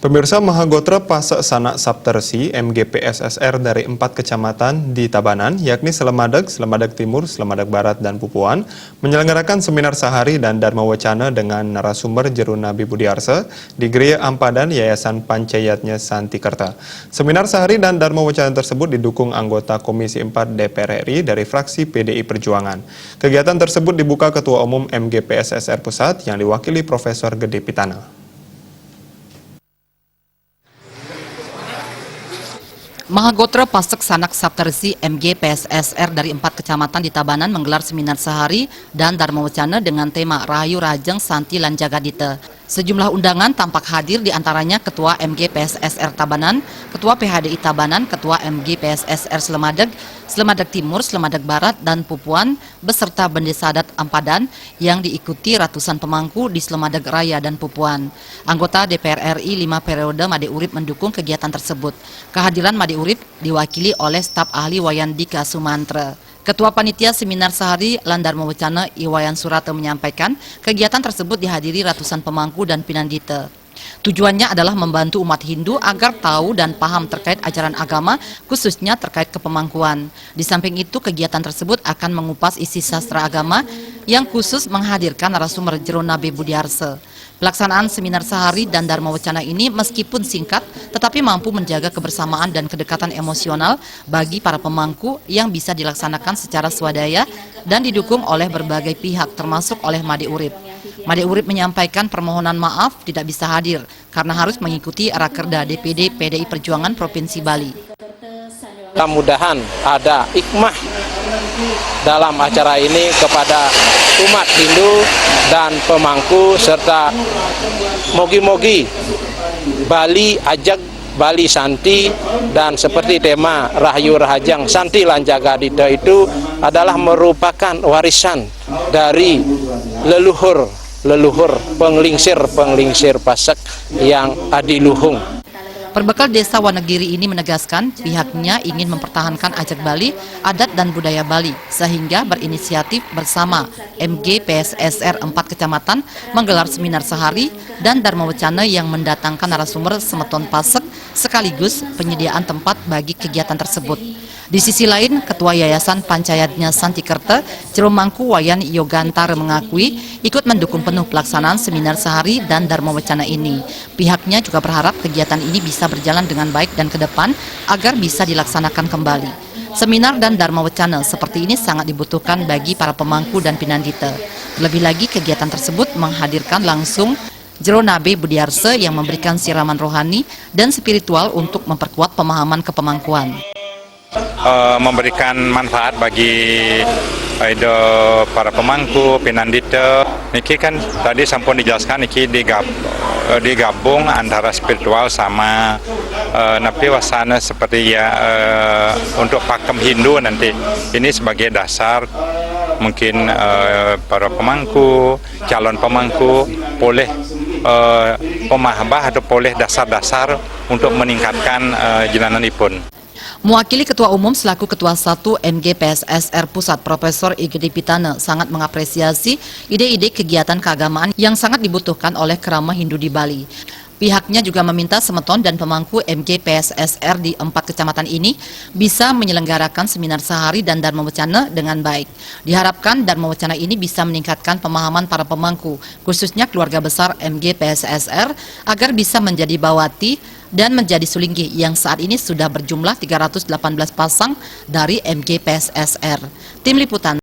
Pemirsa, Mahagotra Pase Sanak Saptersi MGPSSR dari 4 kecamatan di Tabanan, yakni Slemadeg, Slemadeg Timur, Slemadeg Barat, dan Pupuan, menyelenggarakan seminar sehari dan Dharma Wacana dengan narasumber Jero Nabi Budiarse di Gereja Ampadan Yayasan Pancayatnya Santikerta. Seminar sehari dan Dharma Wacana tersebut didukung anggota Komisi 4 DPR RI dari fraksi PDI Perjuangan. Kegiatan tersebut dibuka Ketua Umum MGPSSR Pusat yang diwakili Profesor Gede Pitana. Mahagotra Pase Sanak Saptersi MGPSSR dari 4 kecamatan di Tabanan menggelar seminar sehari dan Dharma Wacana dengan tema Rahayu Rajeng Santi Lan Jagadite. Sejumlah undangan tampak hadir diantaranya Ketua MGPSSR Tabanan, Ketua PHDI Tabanan, Ketua MGPSSR Slemadeg, Slemadeg Timur, Slemadeg Barat, dan Pupuan, beserta Bendesa Adat Ampadan yang diikuti ratusan pemangku di Slemadeg Raya dan Pupuan. Anggota DPR RI 5 periode Made Urip mendukung kegiatan tersebut. Kehadiran Made Urip diwakili oleh staf ahli Wayan Dika Sumantra. Ketua Panitia Seminar Sehari lan Dharma Wacana Iwayan Surate menyampaikan kegiatan tersebut dihadiri ratusan pemangku dan pinandite. Tujuannya adalah membantu umat Hindu agar tahu dan paham terkait ajaran agama, khususnya terkait kepemangkuan. Di samping itu, kegiatan tersebut akan mengupas isi sastra agama yang khusus menghadirkan narasumber Jero Nabi Budiarse. Pelaksanaan seminar sehari dan Dharma Wacana ini meskipun singkat, tetapi mampu menjaga kebersamaan dan kedekatan emosional bagi para pemangku yang bisa dilaksanakan secara swadaya dan didukung oleh berbagai pihak termasuk oleh Made Urip. Made Urip menyampaikan permohonan maaf tidak bisa hadir karena harus mengikuti Rakerda DPD PDI Perjuangan Provinsi Bali. Mudah-mudahan ada hikmah dalam acara ini kepada umat Hindu dan pemangku serta mogi-mogi Bali ajak Bali Santi, dan seperti tema Rahayu Rahajang Santi Lan Jagadite itu adalah merupakan warisan dari leluhur penglingsir Pasek yang adiluhung. Perbekal Desa Wanegiri ini menegaskan pihaknya ingin mempertahankan ajak Bali, adat dan budaya Bali, sehingga berinisiatif bersama MGPSSR 4 kecamatan menggelar seminar sehari dan Dharma Wacana yang mendatangkan narasumber semeton Pasek sekaligus penyediaan tempat bagi kegiatan tersebut. Di sisi lain, Ketua Yayasan Pancayatnya Santikerta, Jero Mangku Wayan Yogantare mengakui ikut mendukung penuh pelaksanaan seminar sehari dan Dharma Wacana ini. Pihaknya juga berharap kegiatan ini bisa berjalan dengan baik dan ke depan agar bisa dilaksanakan kembali. Seminar dan Dharma Wacana seperti ini sangat dibutuhkan bagi para pemangku dan pinandite. Lebih lagi, kegiatan tersebut menghadirkan langsung Jero Nabi Budiarse yang memberikan siraman rohani dan spiritual untuk memperkuat pemahaman kepemangkuan. Memberikan manfaat bagi para pemangku, pinandite. Niki kan tadi sampun dijelaskan, niki digabung antara spiritual sama napi wasana seperti ya untuk pakem Hindu nanti. Ini sebagai dasar mungkin para pemangku, calon pemangku boleh pemahabah atau boleh dasar-dasar untuk meningkatkan jenananipun. Mewakili Ketua Umum selaku Ketua 1 MGPSSR Pusat, Profesor Gede Pitana sangat mengapresiasi ide-ide kegiatan keagamaan yang sangat dibutuhkan oleh kerama Hindu di Bali. Pihaknya juga meminta semeton dan pemangku MGPSSR di 4 kecamatan ini bisa menyelenggarakan seminar sehari dan Dharma Wacana dengan baik. Diharapkan Dharma Wacana ini bisa meningkatkan pemahaman para pemangku, khususnya keluarga besar MGPSSR, agar bisa menjadi bawati dan menjadi sulinggi yang saat ini sudah berjumlah 318 pasang dari MGPSSR. Tim Liputan.